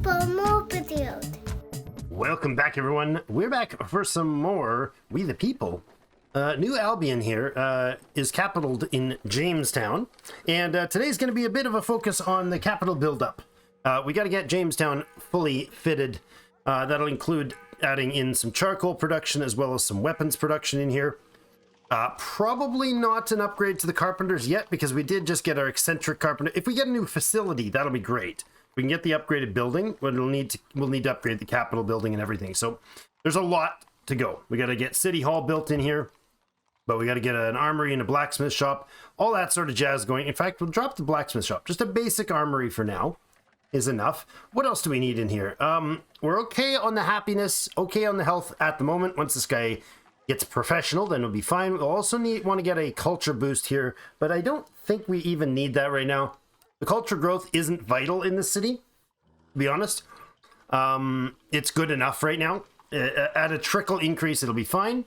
more videos. Welcome back, everyone. We're back for some more We the People. New Albion here is capitaled in Jamestown, and today's going to be a bit of a focus on the capital buildup. We got to get Jamestown fully fitted. That'll include adding in some charcoal production as well as some weapons production in here. Probably not an upgrade to the carpenters yet, because we did just get our eccentric carpenter. If we get a new facility, that'll be great. We can get the upgraded building, but we'll need to upgrade the capital building and everything. So there's a lot to go. We got to get City Hall built in here, but we got to get an armory and a blacksmith shop, all that sort of jazz going. In fact, we'll drop the blacksmith shop. Just a basic armory for now is enough. What else do we need in here? We're okay on the happiness, okay on the health at the moment. Once this guy gets professional, then it'll be fine. We'll also want to get a culture boost here, but I don't think we even need that right now. The culture growth isn't vital in the city, to be honest. It's good enough right now. At a trickle increase, it'll be fine.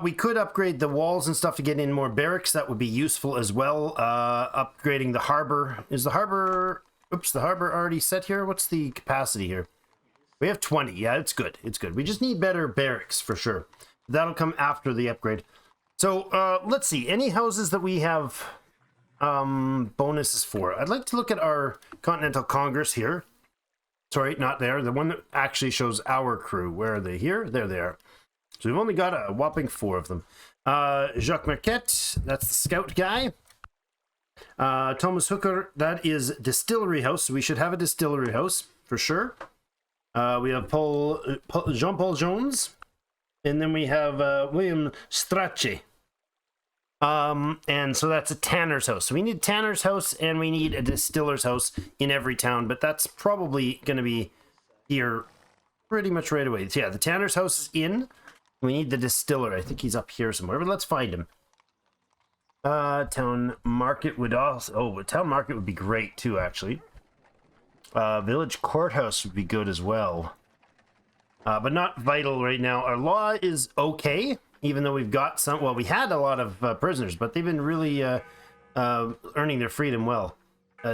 We could upgrade the walls and stuff to get in more barracks. That would be useful as well. Upgrading the harbor. Is the harbor... Oops, the harbor already set here? What's the capacity here? We have 20. Yeah, it's good. It's good. We just need better barracks for sure. That'll come after the upgrade. So let's see. Any houses that we have bonuses for? I'd like to look at our Continental Congress here. Sorry, not there. The one that actually shows our crew. Where are they? Here? There they are. So we've only got a whopping 4 of them. Jacques Marquette, that's the scout guy. Thomas Hooker, that is distillery house. So we should have a distillery house for sure. We have Jean-Paul Jones. And then we have William Strachey. And so that's a tanner's house. So we need a tanner's house and we need a distiller's house in every town, but that's probably going to be here pretty much right away. So yeah, the tanner's house is in. We need the distiller. I think he's up here somewhere, but let's find him. Town market would also... Oh, town market would be great too, actually. Village courthouse would be good as well. But not vital right now. Our law is okay, even though we've got some... Well, we had a lot of prisoners, but they've been really earning their freedom well.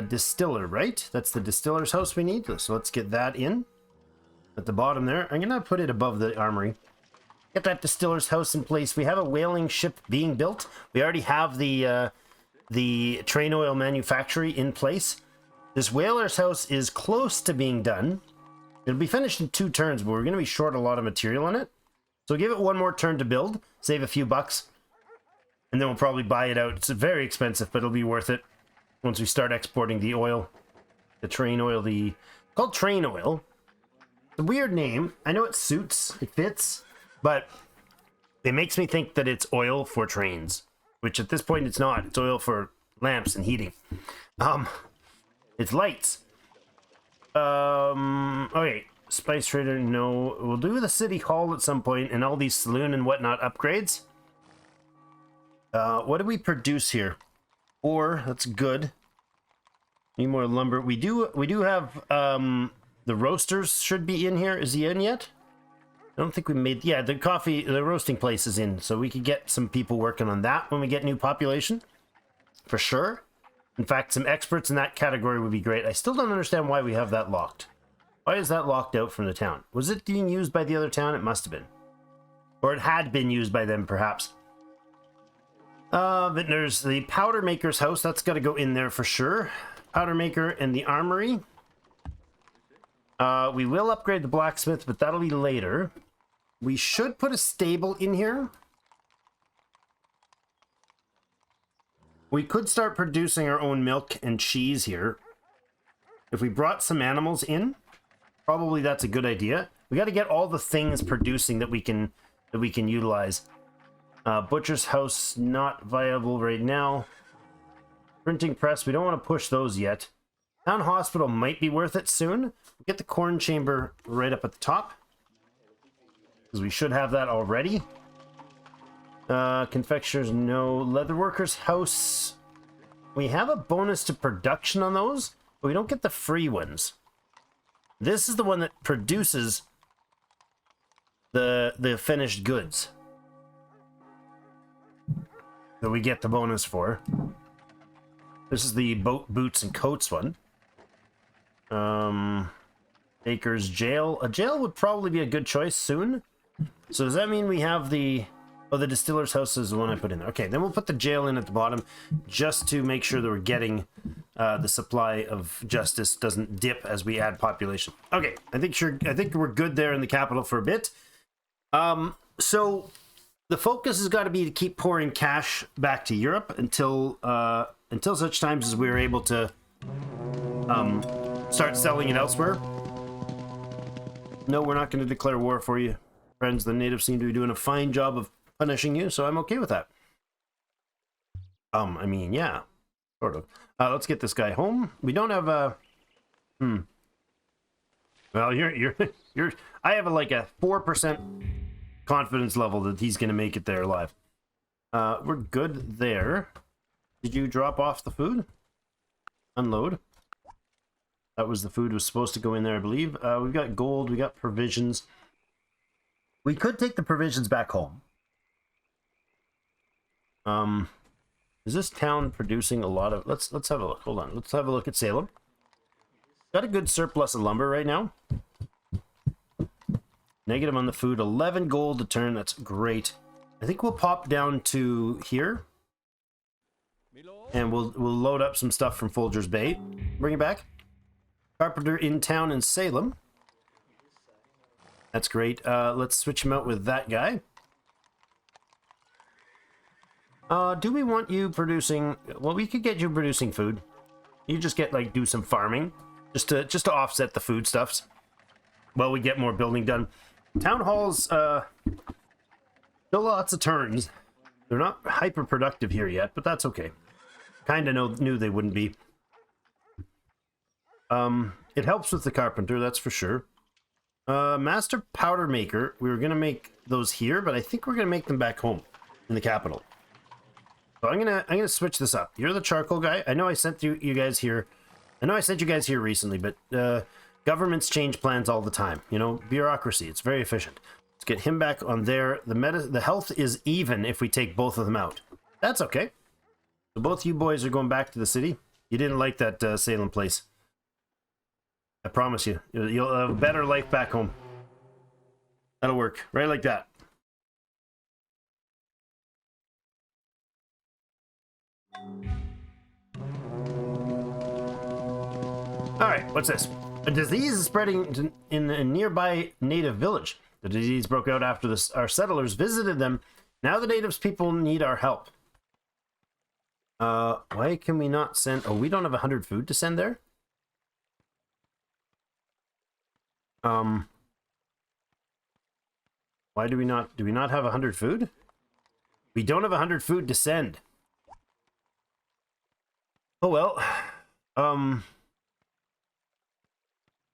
Distiller, right? That's the distiller's house we need. So let's get that in. At the bottom there. I'm going to put it above the armory. Get that distiller's house in place. We have a whaling ship being built. We already have the train oil manufactory in place. This whaler's house is close to being done. It'll be finished in 2 turns, but we're going to be short a lot of material on it. So give it 1 more turn to build, save a few bucks, and then we'll probably buy it out. It's very expensive, but it'll be worth it once we start exporting the oil. The train oil, called train oil. It's a weird name. I know it suits, it fits. But it makes me think that it's oil for trains, which at this point it's not. It's oil for lamps and heating. It's lights. Okay, Spice Trader, no. We'll do the City Hall at some point and all these saloon and whatnot upgrades. What do we produce here? Ore, that's good. Need more lumber. We do have the roasters should be in here. Is he in yet? I don't think we made... Yeah, the roasting place is in, so we could get some people working on that when we get new population. For sure. In fact, some experts in that category would be great. I still don't understand why we have that locked. Why is that locked out from the town? Was it being used by the other town? It must have been. Or it had been used by them, perhaps. But there's the powder maker's house. That's got to go in there for sure. Powder maker and the armory. We will upgrade the blacksmith, but that'll be later. We should put a stable in here. We could start producing our own milk and cheese here. If we brought some animals in, probably that's a good idea. We got to get all the things producing that we can utilize. Butcher's house, not viable right now. Printing press, we don't want to push those yet. Town hospital might be worth it soon. Get the corn chamber right up at the top, because we should have that already. Confectioners, no. Leatherworkers house, we have a bonus to production on those, but we don't get the free ones. This is the one that produces the finished goods that we get the bonus for. This is the boat boots and coats one. Baker's jail. A jail would probably be a good choice soon. So does that mean we have the... Oh, the distiller's house is the one I put in there. Okay, then we'll put the jail in at the bottom just to make sure that we're getting the supply of justice doesn't dip as we add population. Okay, I think we're good there in the capital for a bit. So the focus has got to be to keep pouring cash back to Europe until such times as we're able to start selling it elsewhere. No, we're not going to declare war for you, friends. The natives seem to be doing a fine job of punishing you, so I'm okay with that. I mean, yeah, sort of. Let's get this guy home. We don't have a... Well, you're... I have like a 4% confidence level that he's going to make it there alive. We're good there. Did you drop off the food? Unload. That was the food was supposed to go in there, I believe. We've got gold. We got provisions. We could take the provisions back home. Is this town producing a lot of... Let's have a look. Hold on. Let's have a look at Salem. Got a good surplus of lumber right now. Negative on the food. 11 gold a turn. That's great. I think we'll pop down to here. And we'll load up some stuff from Folger's Bay. Bring it back. Carpenter in town in Salem. That's great. Let's switch him out with that guy. Do we want you producing... Well, we could get you producing food. You just get, like, do some farming. Just to offset the foodstuffs. Well, we get more building done. Town halls, still lots of turns. They're not hyper-productive here yet, but that's okay. Kind of knew they wouldn't be. It helps with the carpenter, that's for sure. Master powder maker. We were going to make those here, but I think we're going to make them back home in the capital. So I'm gonna switch this up. You're the charcoal guy. I know I sent you guys here. I know I sent you guys here recently, but governments change plans all the time. You know, bureaucracy. It's very efficient. Let's get him back on there. The health is even if we take both of them out. That's okay. So both you boys are going back to the city. You didn't like that Salem place. I promise you. You'll have a better life back home. That'll work. Right like that. Alright, what's this? A disease is spreading in a nearby native village. The disease broke out after our settlers visited them. Now the natives people need our help. Why can we not send... Oh, we don't have 100 food to send there? Why do we not... Do we not have 100 food? We don't have 100 food to send. Oh, well.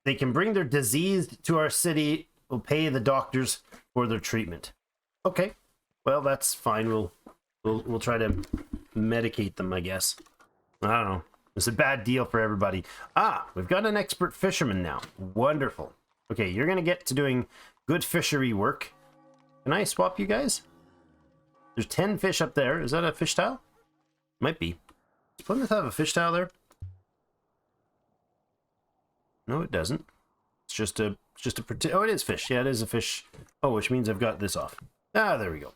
They can bring their disease to our city. We'll pay the doctors for their treatment. Okay. Well, that's fine. We'll try to medicate them, I guess. I don't know. It's a bad deal for everybody. Ah, we've got an expert fisherman now. Wonderful. Okay, you're going to get to doing good fishery work. Can I swap you guys? There's 10 fish up there. Is that a fish tile? Might be. Does Plymouth have a fish tile there? No, it doesn't. It's just a oh, it is fish. Yeah, it is a fish. Oh, which means I've got this off. Ah, there we go.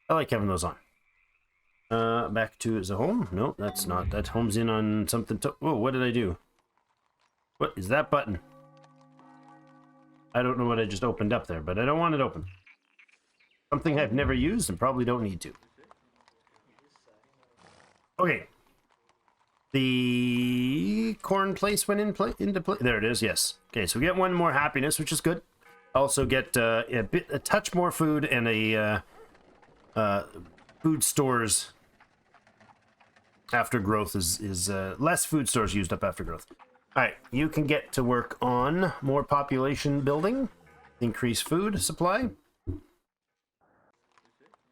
I like having those on. Back to is a home? No, that's not. That home's in on something. Oh, what did I do? What is that button? I don't know what I just opened up there, but I don't want it open. Something I've never used and probably don't need to. Okay. The corn place went into play. There it is, yes. Okay, so we get one more happiness, which is good. Also get a touch more food and a food stores after growth is less food stores used up after growth. All right, you can get to work on more population building, increase food supply.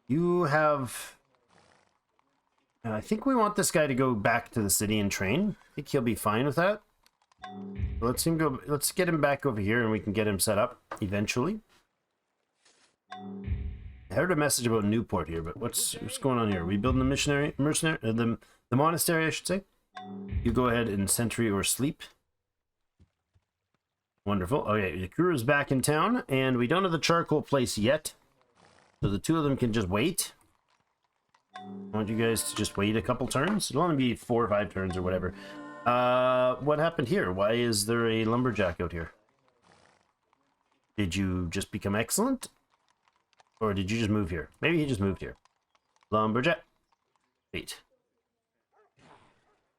You have... I think we want this guy to go back to the city and train. I think he'll be fine with that. Let's get him back over here and we can get him set up eventually. I heard a message about Newport here, but what's going on here? Are we building the monastery, I should say. You go ahead and sentry or sleep. Wonderful. Okay, the crew is back in town, and we don't have the charcoal place yet. So the two of them can just wait. I want you guys to just wait a couple turns. It'll only be 4 or 5 turns or whatever. What happened here? Why is there a lumberjack out here? Did you just become excellent? Or did you just move here? Maybe he just moved here. Lumberjack. Wait.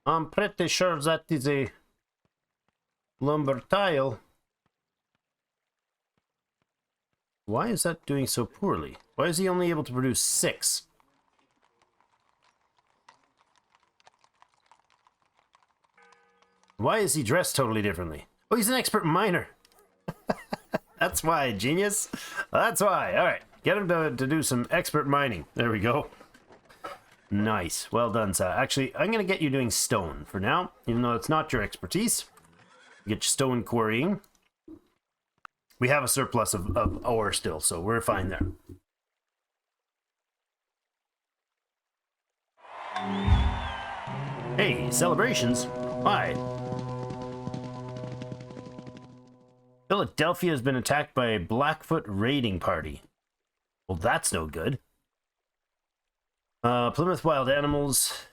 I'm pretty sure that is a lumber tile. Why is that doing so poorly? Why is he only able to produce 6? Why is he dressed totally differently? Oh, he's an expert miner. That's why, genius. That's why. All right, get him to do some expert mining. There we go. Nice. Well done, sir. Actually, I'm going to get you doing stone for now, even though it's not your expertise. Get your stone quarrying. We have a surplus of ore still, so we're fine there. Hey, celebrations. Why? Philadelphia has been attacked by a Blackfoot raiding party. Well, that's no good. Plymouth wild animals.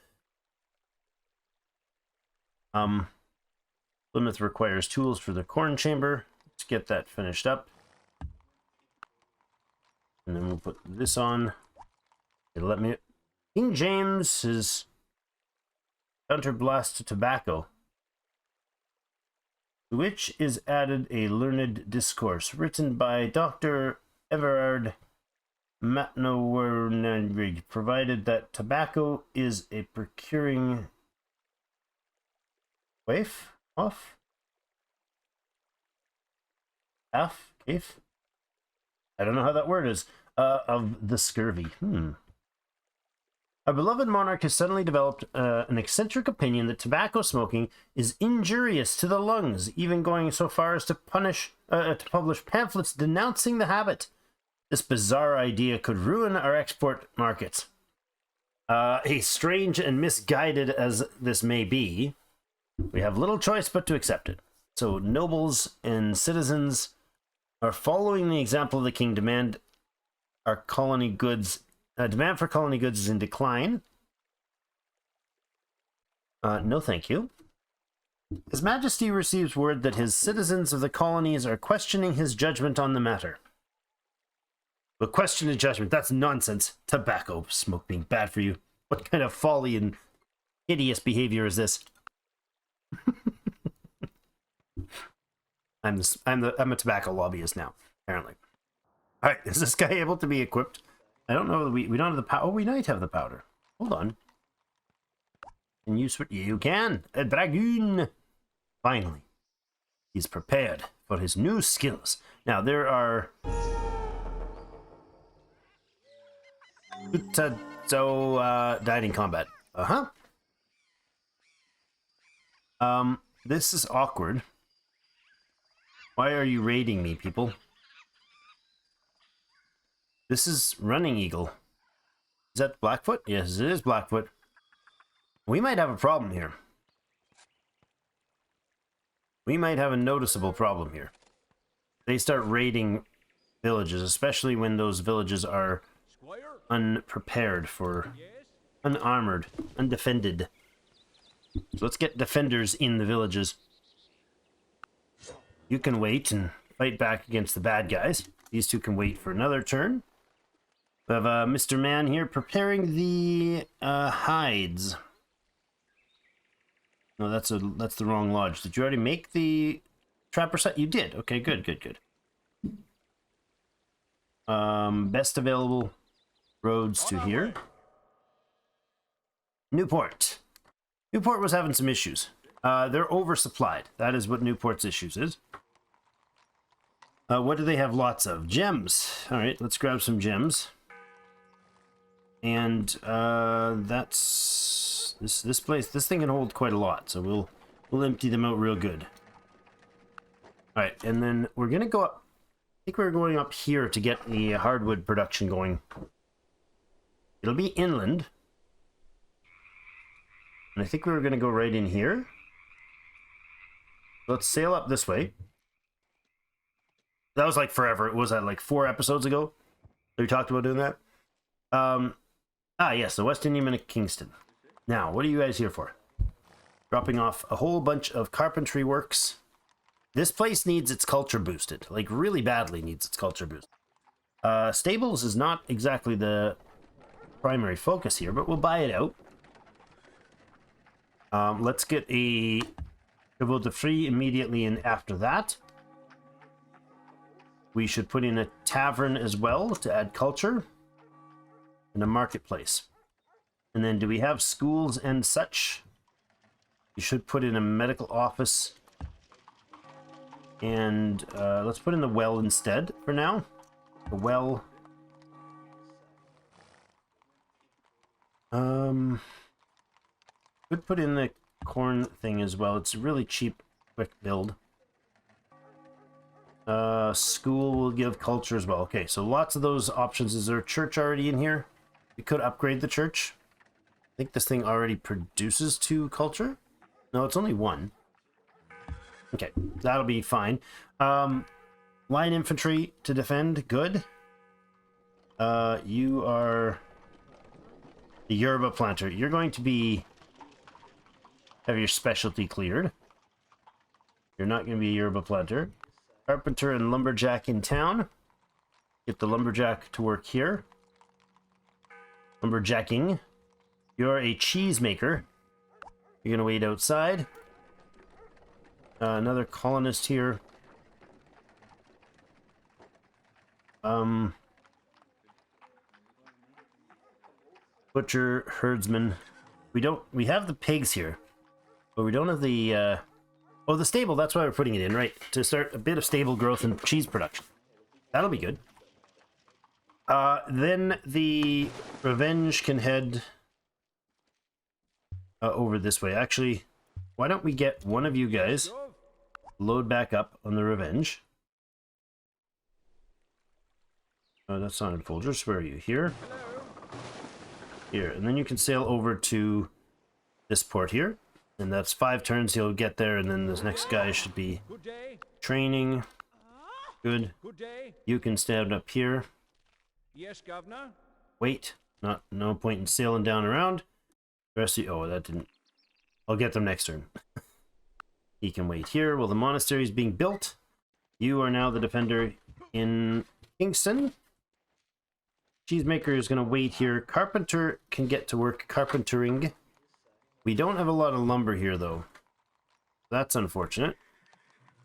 Plymouth requires tools for the corn chamber. Let's get that finished up. And then we'll put this on. It'll let me... King James is counterblast to tobacco, to which is added a learned discourse written by Dr. Everard Matnowernig, provided that tobacco is a procuring waif off half cave. I don't know how that word is. Of the scurvy. Our beloved monarch has suddenly developed an eccentric opinion that tobacco smoking is injurious to the lungs, even going so far as to publish pamphlets denouncing the habit. This bizarre idea could ruin our export markets. A strange and misguided as this may be, we have little choice but to accept it. So nobles and citizens are following the example of the king. Demand for colony goods is in decline. No thank you. His Majesty receives word that his citizens of the colonies are questioning his judgment on the matter. But question his judgment, that's nonsense. Tobacco smoke being bad for you. What kind of folly and hideous behavior is this? I'm a tobacco lobbyist now, apparently. All right, is this guy able to be equipped? I don't know. We don't have the powder. Oh, we might have the powder. Hold on. Can you switch? You can. A dragoon. Finally, he's prepared for his new skills. Now there are. Died in combat. This is awkward. Why are you raiding me, people? This is Running Eagle. Is that Blackfoot? Yes, it is Blackfoot. We might have a problem here. We might have a noticeable problem here. They start raiding villages, especially when those villages are unprepared for... unarmored, undefended. So let's get defenders in the villages. You can wait and fight back against the bad guys. These two can wait for another turn. We have Mr. Man here preparing the hides. No, that's the wrong lodge. Did you already make the trapper set? You did. Okay, good. Best available roads to here. Newport. Newport was having some issues. They're oversupplied. That is what Newport's issues is. What do they have lots of? Gems. All right, let's grab some gems. And that's this place. This thing can hold quite a lot, so we'll empty them out real good. All right, and then we're gonna go up. I think we're going up here to get the hardwood production going. It'll be inland, and I think we were gonna go right in here. Let's sail up this way. That was like forever. It was that like 4 episodes ago that we talked about doing that. Yes, the West Indiaman of Kingston. Now, what are you guys here for? Dropping off a whole bunch of carpentry works. This place needs its culture boosted, like really badly needs its culture boosted. Stables is not exactly the primary focus here, but we'll buy it out. Let's get a Chevaux de Frise immediately in after that. We should put in a tavern as well to add culture. And a marketplace. And then do we have schools and such? You should put in a medical office. And let's put in the well instead for now. The well. Could put in the corn thing as well. It's a really cheap, quick build. School will give culture as well. Okay, so lots of those options. Is there a church already in here? We could upgrade the church. I think this thing already produces 2 culture. No, it's only 1. Okay, that'll be fine. Line infantry to defend. Good. You are the yerba planter. You're going to be have your specialty cleared. You're not going to be a yerba planter. Carpenter and lumberjack in town. Get the lumberjack to work here. Lumberjacking. You're a cheese maker. You're gonna wait outside. Another colonist here. Butcher, herdsman. We have the pigs here, but we don't have the oh, the stable. That's why we're putting it in, right? To start a bit of stable growth and cheese production. That'll be good. Then the Revenge can head over this way. Actually, why don't we get one of you guys load back up on the Revenge? That's not in Folgers. Where are you? Here? Here. And then you can sail over to this port here. And that's 5 turns he'll get there, and then this next guy should be training. Good. You can stand up here. Yes, Governor. Wait. No point in sailing down around. The rest of you, oh, that didn't. I'll get them next turn. He can wait here while the monastery is being built. You are now the defender in Kingston. Cheesemaker is going to wait here. Carpenter can get to work carpentering. We don't have a lot of lumber here, though. That's unfortunate.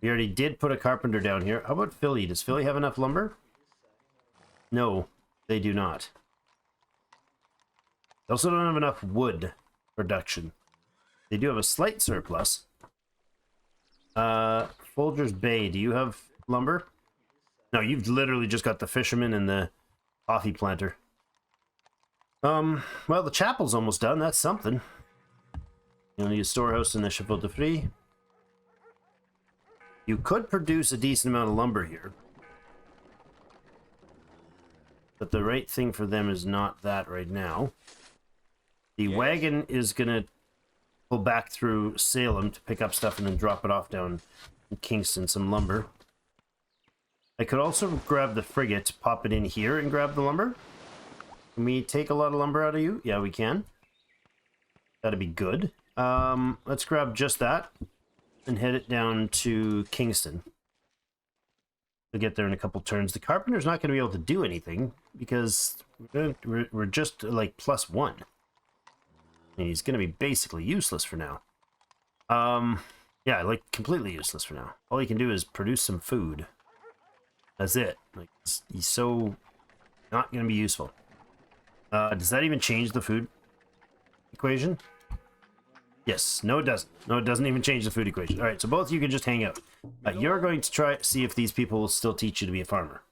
We already did put a carpenter down here. How about Philly? Does Philly have enough lumber? No, they do not. They also don't have enough wood production. They do have a slight surplus. Folgers Bay, do you have lumber? No, you've literally just got the fisherman and the coffee planter. Well, the chapel's almost done. That's something. You'll need a storehouse in the Chevaux de Frise. You could produce a decent amount of lumber here. But the right thing for them is not that right now. The wagon is going to pull back through Salem to pick up stuff and then drop it off down in Kingston, some lumber. I could also grab the frigate, pop it in here, and grab the lumber. Can we take a lot of lumber out of you? Yeah, we can. That'd be good. Let's grab just that and head it down to Kingston. We'll get there in a couple turns. The carpenter's not going to be able to do anything because we're just like +1. And he's going to be basically useless for now. Yeah, like completely useless for now. All he can do is produce some food. That's it. Like he's so not going to be useful. Does that even change the food equation? Yes. No, it doesn't. No, it doesn't even change the food equation. All right, so both of you can just hang out. You're going to try see if these people will still teach you to be a farmer.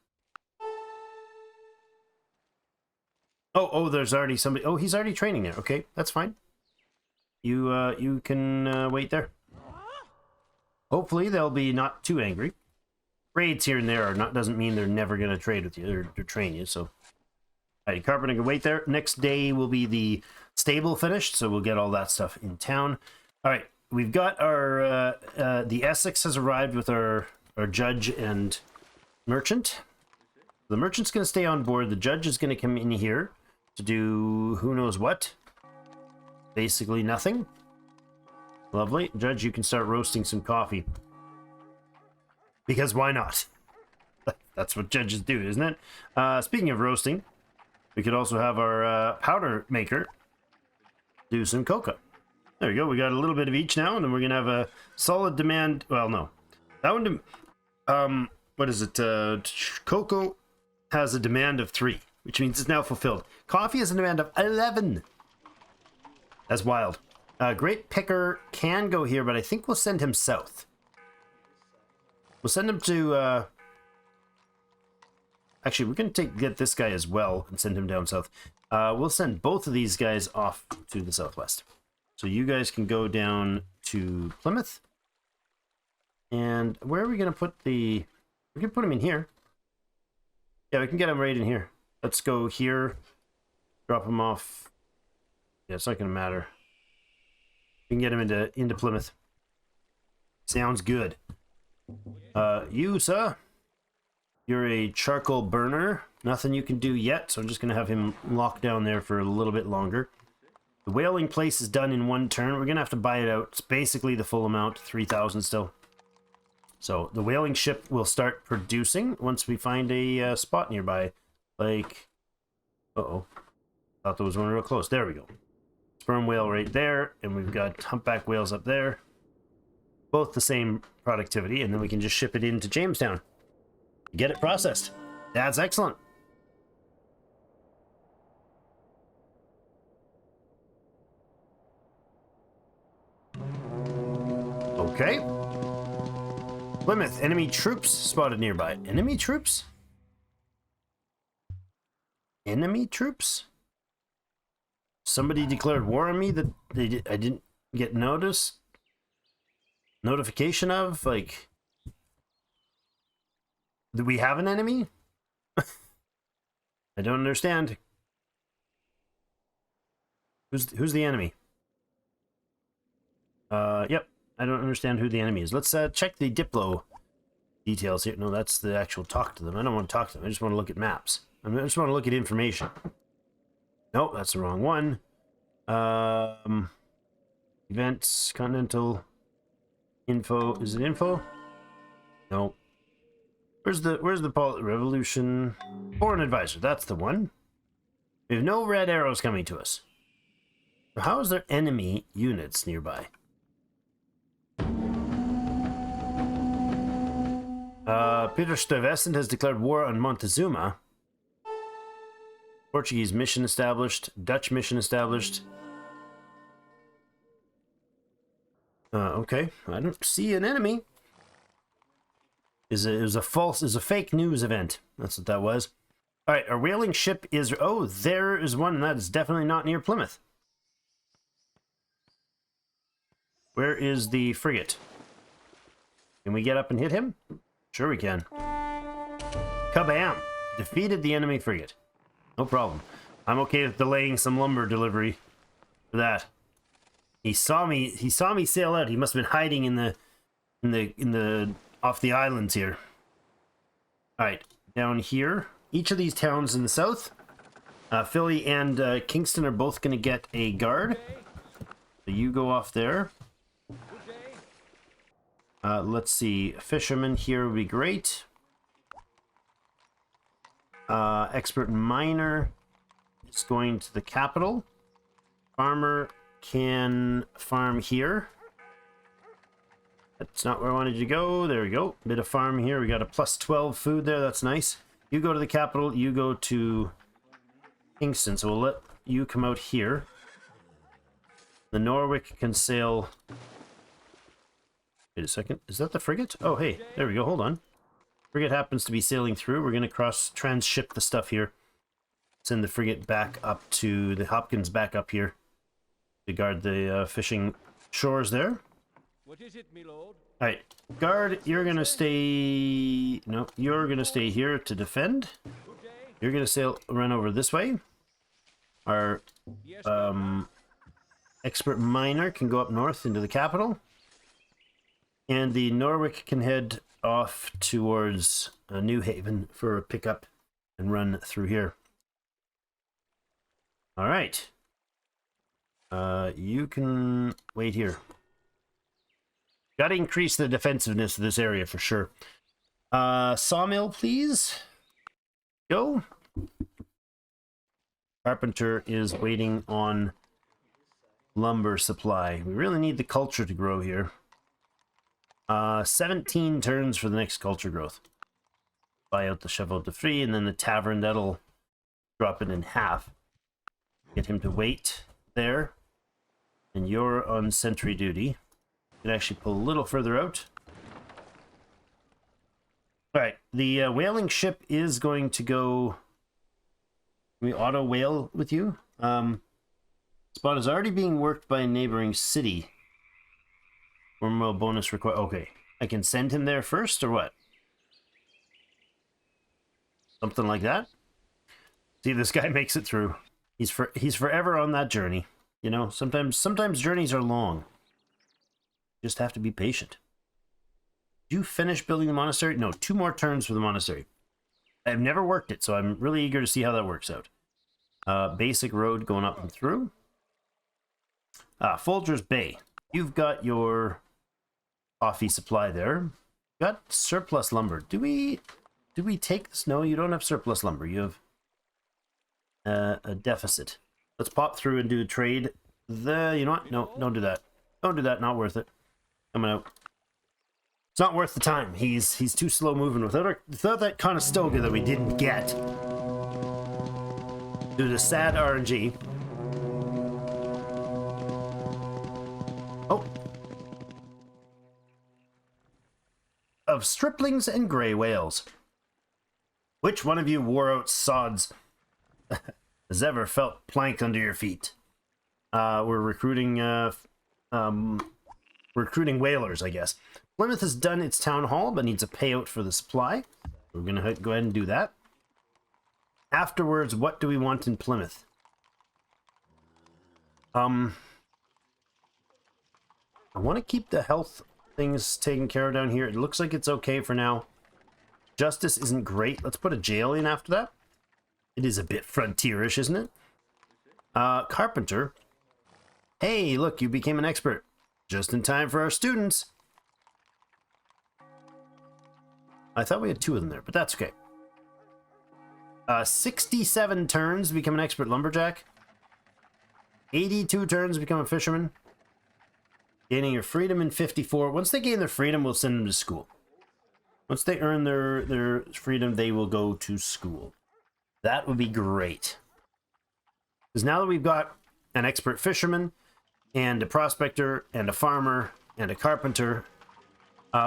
Oh, there's already somebody. Oh, he's already training there. Okay, that's fine. You can wait there. Hopefully they'll be not too angry. Raids here and there are not doesn't mean they're never going to trade with you or train you. So, alright, carpenter can wait there. Next day will be the stable finished, so we'll get all that stuff in town. All right, we've got our the Essex has arrived with our judge and merchant. The merchant's going to stay on board. The judge is going to come in here to do who knows what. Basically nothing. Lovely. Judge, you can start roasting some coffee. Because why not? That's what judges do, isn't it? Speaking of roasting, we could also have our powder maker do some cocoa. There we go. We got a little bit of each now, and then we're going to have a solid demand. Well, no. That one, what is it? Cocoa has a demand of 3, which means it's now fulfilled. Coffee has a demand of 11. That's wild. Great Picker can go here, but I think we'll send him south. We'll send him to... Actually, we're going to get this guy as well and send him down south. We'll send both of these guys off to the southwest. So you guys can go down to Plymouth. And where are we going to put the... We can put him in here. Yeah, we can get him right in here. Let's go here. Drop him off. Yeah, it's not going to matter. We can get him into Plymouth. Sounds good. You, sir. You're a charcoal burner. Nothing you can do yet, so I'm just going to have him locked down there for a little bit longer. The whaling place is done in 1 turn. We're going to have to buy it out. It's basically the full amount, 3,000 still. So the whaling ship will start producing once we find a spot nearby. Like, uh-oh. Thought there was one real close. There we go. Sperm whale right there, and we've got humpback whales up there. Both the same productivity, and then we can just ship it into Jamestown. Get it processed. That's excellent. Okay. Plymouth, enemy troops spotted nearby. Enemy troops? Enemy troops? Somebody declared war on me that I didn't get notification of? Like, do we have an enemy? I don't understand. Who's the enemy? Yep. I don't understand who the enemy is. Let's check the Diplo details here. No, that's the actual talk to them. I don't want to talk to them. I just want to look at maps. I just want to look at information. Nope, that's the wrong one. Events, continental, info. Is it info? No. Where's the revolution? Foreign advisor. That's the one. We have no red arrows coming to us. How is there enemy units nearby? Peter Stuyvesant has declared war on Montezuma. Portuguese mission established. Dutch mission established. Okay. I don't see an enemy. It was a fake news event. That's what that was. All right, our whaling ship is... Oh, there is one, and that is definitely not near Plymouth. Where is the frigate? Can we get up and hit him? Sure we can. Kabam! Defeated the enemy frigate. No problem. I'm okay with delaying some lumber delivery for that. He saw me sail out. He must have been hiding in the off the islands here. All right, down here. Each of these towns in the south, Philly and Kingston are both going to get a guard. So you go off there. Let's see. Fisherman here would be great. Expert miner is going to the capital. Farmer can farm here. That's not where I wanted you to go. There we go. Bit of farm here. We got a plus 12 food there. That's nice. You go to the capital. You go to Kingston. So we'll let you come out here. The Norwick can sail... Wait a second. Is that the frigate? Oh, hey. There we go. Hold on. Frigate happens to be sailing through. We're going to transship the stuff here. Send the frigate back up to the Hopkins back up here to guard the fishing shores there. What is it, my lord? All right, guard. You're going to stay. No, you're going to stay here to defend. You're going to run over this way. Our expert miner can go up north into the capital. And the Norwich can head off towards New Haven for a pickup and run through here. All right. You can wait here. Got to increase the defensiveness of this area for sure. Sawmill, please. Go. Carpenter is waiting on lumber supply. We really need the culture to grow here. 17 turns for the next culture growth. Buy out the Chevaux de Frise, and then the tavern, that'll drop it in half. Get him to wait there. And you're on sentry duty. You can actually pull a little further out. Alright, the whaling ship is going to go... Can we auto whale with you? Spot is already being worked by a neighboring city. Wormwell bonus required. Okay, I can send him there first, or what? Something like that. See if this guy makes it through. He's forever on that journey. You know, sometimes journeys are long. Just have to be patient. Did you finish building the monastery? No, 2 more turns for the monastery. I've never worked it, so I'm really eager to see how that works out. Basic road going up and through. Folger's Bay. You've got your coffee supply there. Got surplus lumber. Do we take this? No, you don't have surplus lumber. You have a deficit. Let's pop through and do a trade. You know what? No, don't do that. Don't do that. Not worth it. Coming out. It's not worth the time. He's too slow moving without that Conestoga that we didn't get. Due to sad RNG. Oh. Of striplings and grey whales. Which one of you wore out sods has ever felt plank under your feet? We're recruiting whalers, I guess. Plymouth has done its town hall, but needs a payout for the supply. We're gonna go ahead and do that. Afterwards, what do we want in Plymouth? I want to keep the health things taken care of down here. It looks like it's okay for now. Justice isn't great. Let's put a jail in after that. It is a bit frontierish, isn't it? Carpenter. Hey, look, you became an expert. Just in time for our students. I thought we had 2 of them there, but that's okay. 67 turns to become an expert lumberjack. 82 turns to become a fisherman. Gaining your freedom in 54. Once they gain their freedom, we'll send them to school. Once they earn their freedom, they will go to school. That would be great. Because now that we've got an expert fisherman, and a prospector, and a farmer, and a carpenter,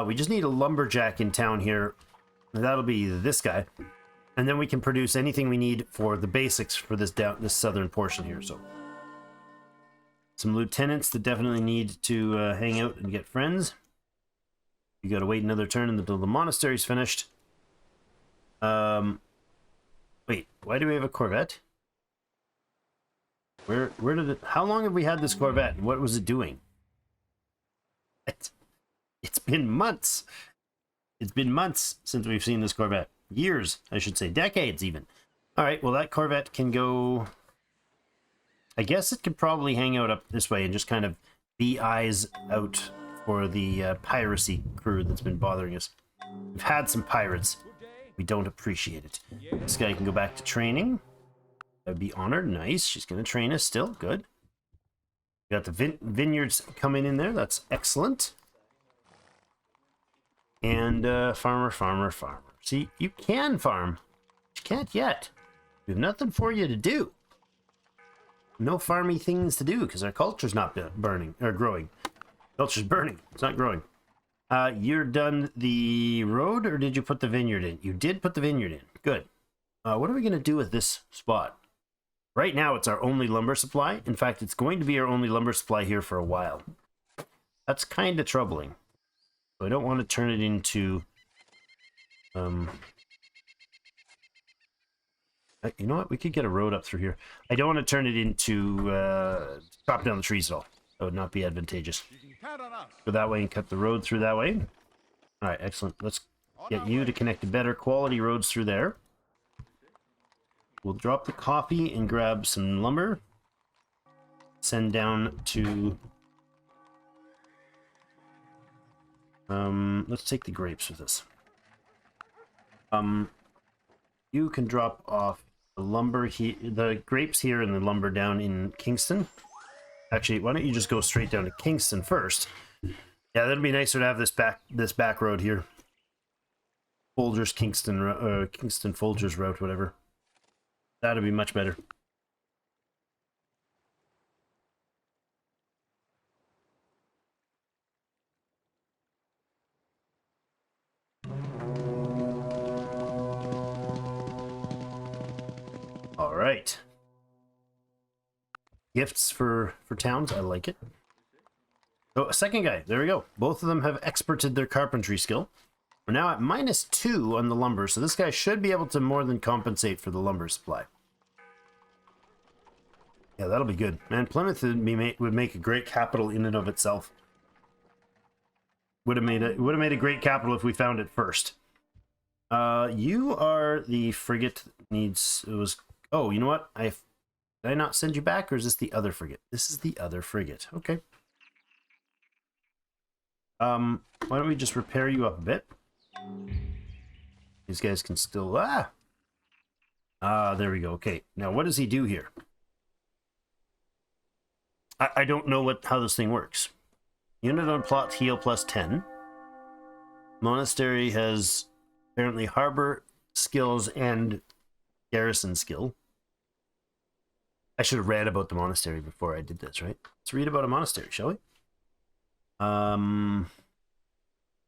we just need a lumberjack in town here. And that'll be this guy. And then we can produce anything we need for the basics for this southern portion here. So, some lieutenants that definitely need to hang out and get friends. You got to wait another turn until the monastery's finished. Wait, why do we have a Corvette? Where did it? How long have we had this Corvette, and what was it doing? It's been months. It's been months since we've seen this Corvette. Years, I should say. Decades, even. Alright, well, that Corvette can go... I guess it could probably hang out up this way and just kind of be eyes out for the piracy crew that's been bothering us. We've had some pirates. We don't appreciate it. This guy can go back to training. I'd be honored. Nice. She's going to train us still. Good. We got the vineyards coming in there. That's excellent. And farmer. See, you can farm. You can't yet. We have nothing for you to do. No farmy things to do because our culture's not burning or growing. Culture's burning. It's not growing. You're done the road, or did you put the vineyard in? You did put the vineyard in. Good. What are we going to do with this spot? Right now, it's our only lumber supply. In fact, it's going to be our only lumber supply here for a while. That's kind of troubling. So I don't want to turn it into... you know what? We could get a road up through here. I don't want to turn it into chop down the trees at all. That would not be advantageous. You can count on us. Go that way and cut the road through that way. All right, excellent. Let's get you to connect to better quality roads through there. We'll drop the coffee and grab some lumber. Send down to... let's take the grapes with us. You can drop off the lumber here, the grapes here, and the lumber down in Kingston. Actually, why don't you just go straight down to Kingston first? Yeah, that'd be nicer to have this back road here. Folgers Kingston, Kingston Folgers route, whatever. That'd be much better. All right. Gifts for towns. I like it. Oh, a second guy. There we go. Both of them have experted their carpentry skill. We're now at -2 on the lumber, so this guy should be able to more than compensate for the lumber supply. Yeah, that'll be good. Man, Plymouth would make a great capital in and of itself. Would have made a great capital if we found it first. You are the frigate that needs... It was... Oh, you know what? Did I not send you back, or is this the other frigate? This is the other frigate. Okay. Why don't we just repair you up a bit? These guys can still... there we go. Okay. Now, what does he do here? I don't know how this thing works. Unit on plot heal +10. Monastery has apparently harbor skills and garrison skill. I should have read about the monastery before I did this, right? Let's read about a monastery, shall we?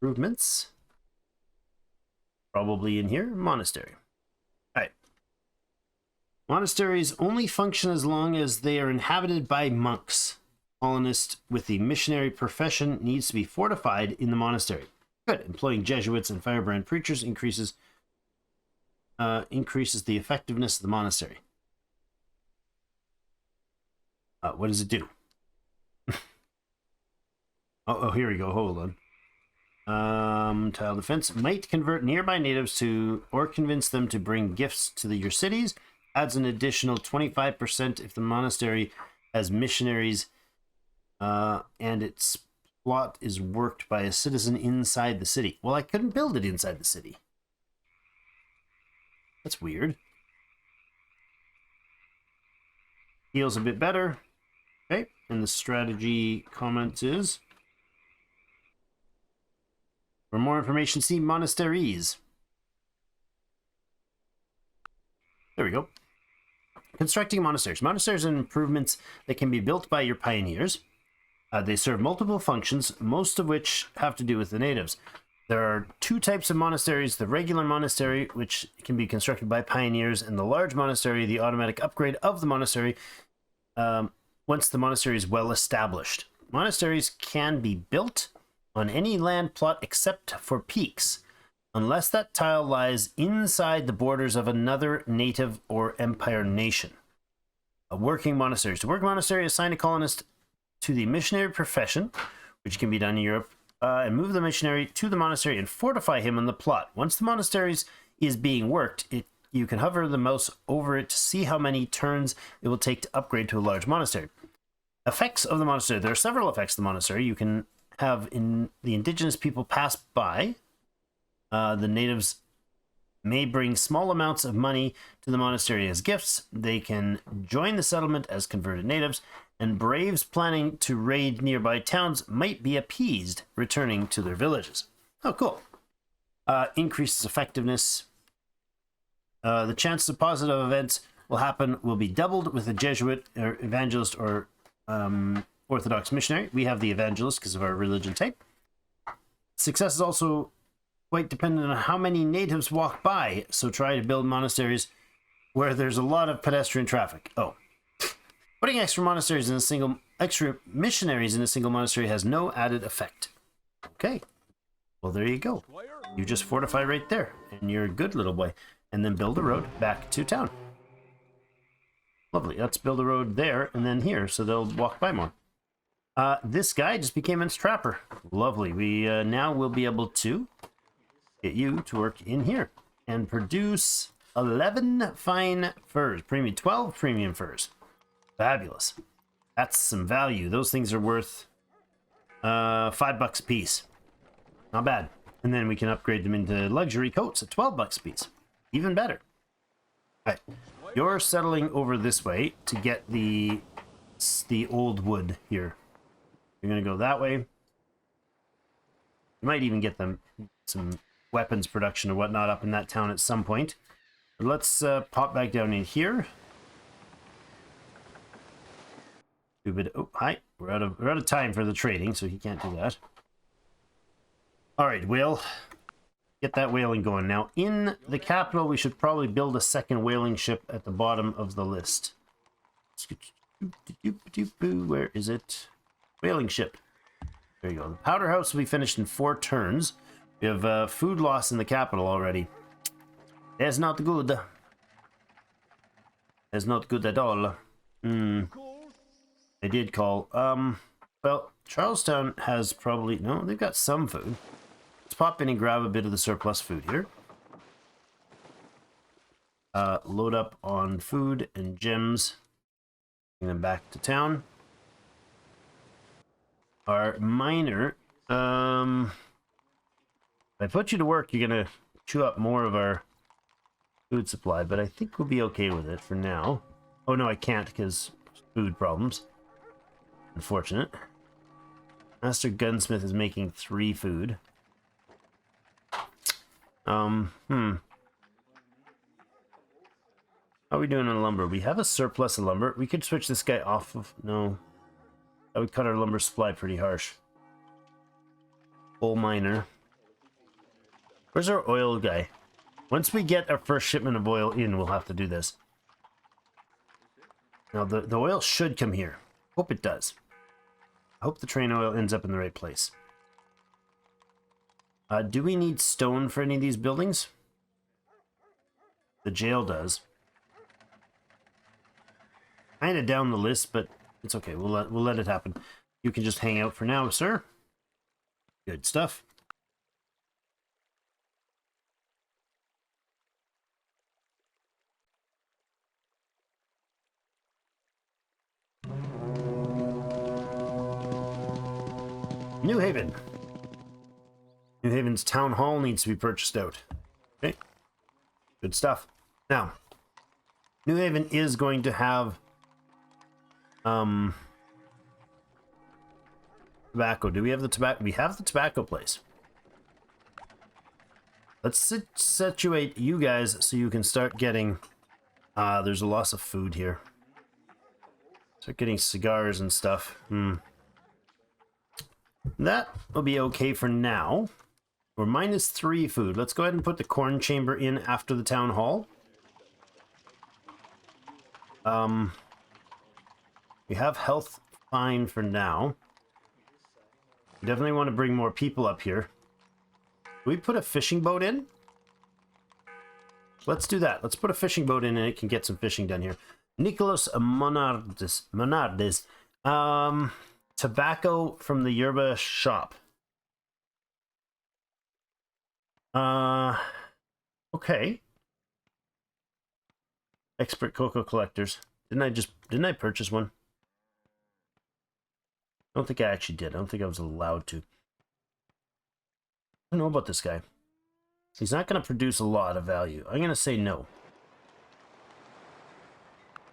Improvements. Probably in here. Monastery. Alright. Monasteries only function as long as they are inhabited by monks. Colonist with the missionary profession needs to be fortified in the monastery. Good. Employing Jesuits and firebrand preachers increases the effectiveness of the monastery. What does it do? oh, here we go. Hold on. Tile defense might convert nearby natives to, or convince them to bring gifts to your cities. Adds an additional 25% if the monastery has missionaries, and its plot is worked by a citizen inside the city. Well, I couldn't build it inside the city. That's weird. Heals a bit better. Okay, and the strategy comment is... For more information, see monasteries. There we go. Constructing monasteries. Monasteries are improvements that can be built by your pioneers. They serve multiple functions, most of which have to do with the natives. There are 2 types of monasteries. The regular monastery, which can be constructed by pioneers, and the large monastery, the automatic upgrade of the monastery, once the monastery is well established. Monasteries can be built on any land plot except for peaks, unless that tile lies inside the borders of another native or empire nation. A working monastery. To work monastery, assign a colonist to the missionary profession, which can be done in Europe, and move the missionary to the monastery and fortify him on the plot. Once the monastery is being worked, you can hover the mouse over it to see how many turns it will take to upgrade to a large monastery. Effects of the monastery. There are several effects of the monastery. You can have the indigenous people pass by. The natives may bring small amounts of money to the monastery as gifts. They can join the settlement as converted natives, and braves planning to raid nearby towns might be appeased, returning to their villages. Oh, cool. Increases effectiveness. The chances of positive events will be doubled with a Jesuit or evangelist or Orthodox missionary. We have the evangelist because of our religion type. Success is also quite dependent on how many natives walk by, so try to build monasteries where there's a lot of pedestrian traffic. Oh. Putting extra missionaries in a single monastery has no added effect. Okay. Well, there you go. You just fortify right there, and you're a good little boy. And then build a road back to town. Lovely. Let's build a road there and then here, so they'll walk by more. This guy just became a trapper. Lovely. We now will be able to get you to work in here and produce 11 fine furs. 12 premium furs. Fabulous. That's some value. Those things are worth $5 a piece. Not bad. And then we can upgrade them into luxury coats at $12 a piece. Even better. Right. You're settling over this way to get the old wood here. You're going to go that way. You might even get them some weapons production or whatnot up in that town at some point. But let's pop back down in here. Oh, hi. We're out of time for the trading, so he can't do that. All right, whale. Get that whaling going. Now, in the capital, we should probably build a second whaling ship at the bottom of the list. Where is it? Whaling ship. There you go. The powder house will be finished in 4 turns. We have food loss in the capital already. That's not good. That's not good at all. I did call. Well, Charlestown has probably... No, they've got some food. Let's pop in and grab a bit of the surplus food here. Load up on food and gems. Bring them back to town. Our miner... if I put you to work, you're going to chew up more of our food supply, but I think we'll be okay with it for now. Oh, no, I can't because food problems. Unfortunate. Master Gunsmith is making 3 food. How are we doing on lumber? We have a surplus of lumber. We could switch this guy off of... No. That would cut our lumber supply pretty harsh. Coal miner. Where's our oil guy? Once we get our first shipment of oil in, we'll have to do this. Now, the oil should come here. Hope it does. I hope the train oil ends up in the right place. Do we need stone for any of these buildings? The jail does. Kind of down the list, but it's okay. We'll let it happen. You can just hang out for now, sir. Good stuff. New Haven. New Haven's town hall needs to be purchased out. Okay. Good stuff. Now, New Haven is going to have tobacco. Do we have the tobacco? We have the tobacco place. Let's situate you guys so you can start getting... there's a loss of food here. Start getting cigars and stuff. That will be okay for now. We're -3 food. Let's go ahead and put the corn chamber in after the town hall. We have health fine for now. We definitely want to bring more people up here. Do we put a fishing boat in? Let's do that. Let's put a fishing boat in and it can get some fishing done here. Nicholas Monardes. Tobacco from the yerba shop. Okay. Expert cocoa collectors. Didn't I purchase one? I don't think I actually did. I don't think I was allowed to. I don't know about this guy. He's not going to produce a lot of value. I'm going to say no.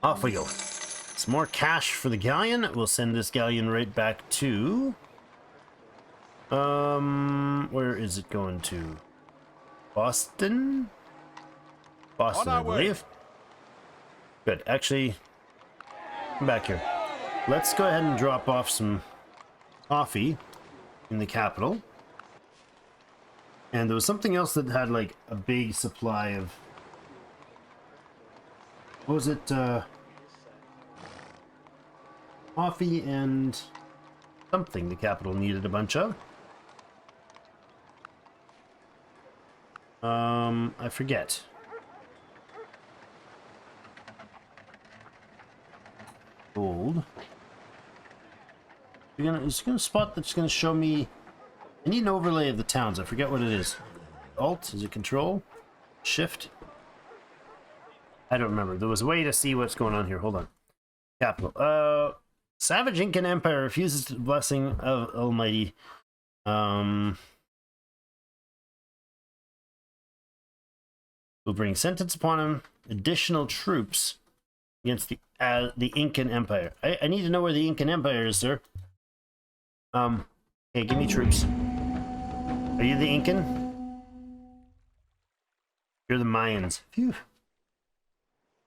Off we go. Some more cash for the galleon. We'll send this galleon right back to... where is it going to? Boston? Boston, I believe. Good. Actually, come back here. Let's go ahead and drop off some coffee in the capital. And there was something else that had like a big supply of... What was it? Coffee and something the capital needed a bunch of. I forget. Gold. It's gonna spot that's gonna show me. I need an overlay of the towns. I forget what it is. Alt? Is it Control? Shift? I don't remember. There was a way to see what's going on here. Hold on. Capital. Savage Incan Empire refuses the blessing of Almighty. Will bring sentence upon him additional troops against the Incan Empire. I need to know where the Incan Empire is, sir. Okay, give me troops. Are you the Incan? You're the Mayans. Phew.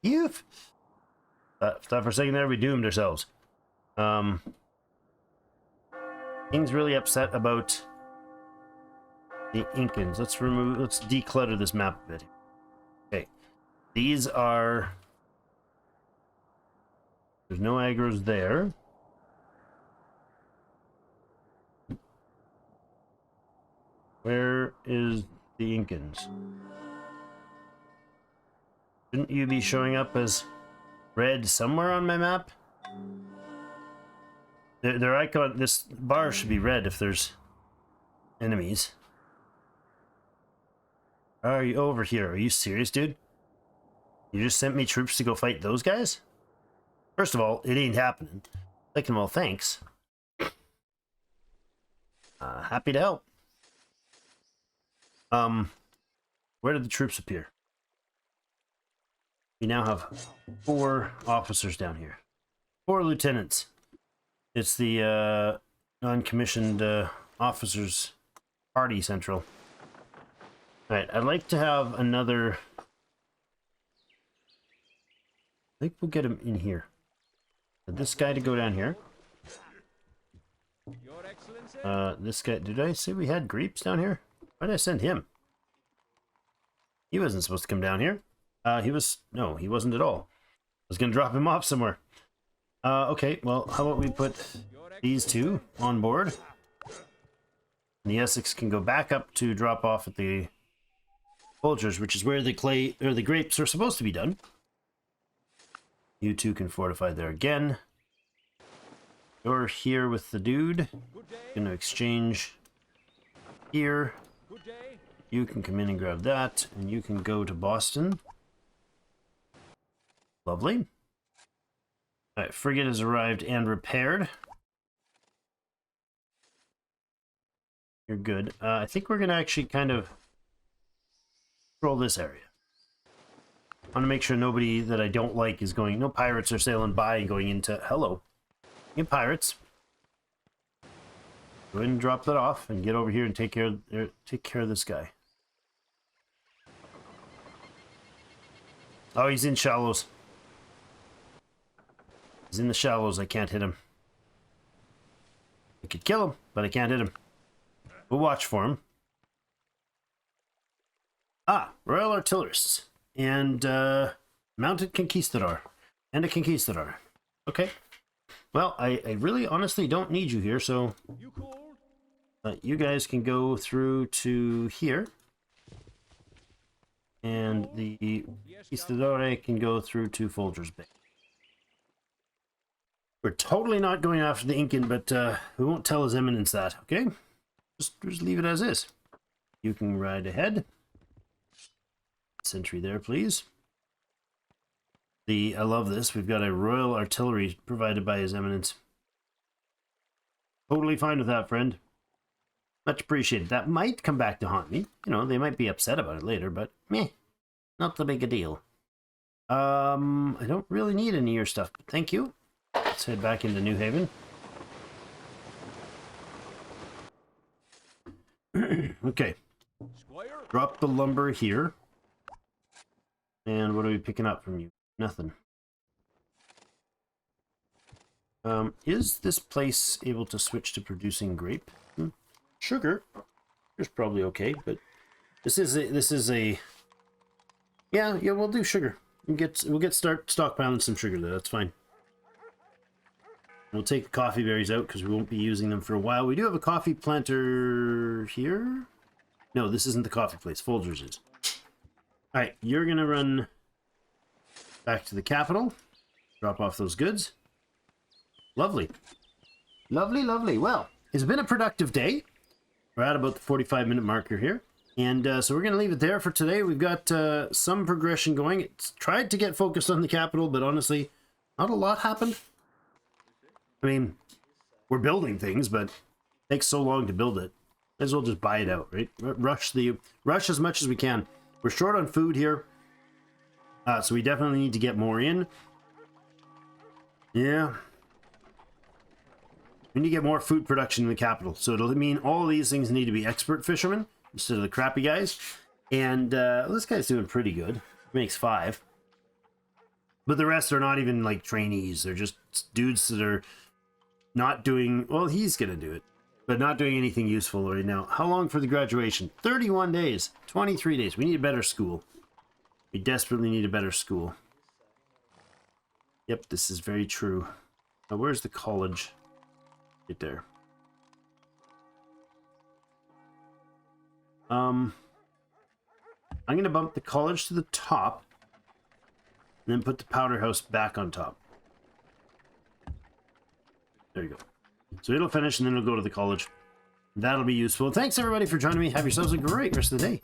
Phew. Thought for a second there we doomed ourselves. King's really upset about the Incans. Let's declutter this map a bit. Okay. These are... There's no aggros there. Where is the Incans? Shouldn't you be showing up as red somewhere on my map? Their icon, this bar should be red if there's enemies. Are you over here? Are you serious, dude? You just sent me troops to go fight those guys? First of all, it ain't happening. Second of all, thanks. Happy to help. Where did the troops appear? We now have 4 officers down here. 4 lieutenants. It's the non-commissioned officers party central. Alright, I'd like to have another... I think we'll get him in here. This guy to go down here. Your Excellency? This guy... Did I say we had Greeps down here? Why did I send him? He wasn't supposed to come down here. He was... No, he wasn't at all. I was going to drop him off somewhere. Okay, well, how about we put these 2 on board? And the Essex can go back up to drop off at the Folgers, which is where the clay or the grapes are supposed to be done. You 2 can fortify there again. You're here with the dude. Gonna exchange here. You can come in and grab that, and you can go to Boston. Lovely. Alright, frigate has arrived and repaired. You're good. I think we're gonna actually kind of control this area. I want to make sure nobody that I don't like is going... No pirates are sailing by and going into... Hello. You pirates. Go ahead and drop that off and get over here and take care of this guy. Oh, he's in shallows. He's in the shallows. I can't hit him. I could kill him, but I can't hit him. We'll watch for him. Ah, Royal Artillerists. And Mounted Conquistador. And a Conquistador. Okay. Well, I really honestly don't need you here, so you guys can go through to here. And the Conquistador can go through to Folgers Bay. We're totally not going after the Incan, but we won't tell His Eminence that, okay? Just leave it as is. You can ride ahead. Sentry there, please. I love this. We've got a Royal Artillery provided by His Eminence. Totally fine with that, friend. Much appreciated. That might come back to haunt me. You know, they might be upset about it later, but meh. Not the big a deal. I don't really need any of your stuff, but thank you. Let's head back into New Haven. Okay. Drop the lumber here. And what are we picking up from you? Nothing. Is this place able to switch to producing grape? Sugar. Sugar's probably okay, but this is a yeah, we'll do sugar. We'll start stockpiling some sugar there. That's fine. We'll take the coffee berries out because we won't be using them for a while. We do have a coffee planter here. No, this isn't the coffee place. Folgers is. Alright, you're going to run back to the capital. Drop off those goods. Lovely. Lovely, lovely. Well, it's been a productive day. We're at about the 45-minute marker here. And so we're going to leave it there for today. We've got some progression going. It's tried to get focused on the capital, but honestly, not a lot happened. I mean, we're building things, but it takes so long to build it. Might as well just buy it out, right? Rush as much as we can. We're short on food here, so we definitely need to get more in. Yeah. We need to get more food production in the capital. So it'll mean all of these things need to be expert fishermen instead of the crappy guys. And this guy's doing pretty good. Makes 5. But the rest are not even like trainees. They're just dudes that are not doing... Well, he's going to do it, but not doing anything useful right now. How long for the graduation? 31 days. 23 days. We need a better school. We desperately need a better school. Yep, this is very true. Now, where's the college? Right there. I'm going to bump the college to the top and then put the powder house back on top. There you go. So it'll finish and then it'll go to the college. That'll be useful. Thanks everybody for joining me. Have yourselves a great rest of the day.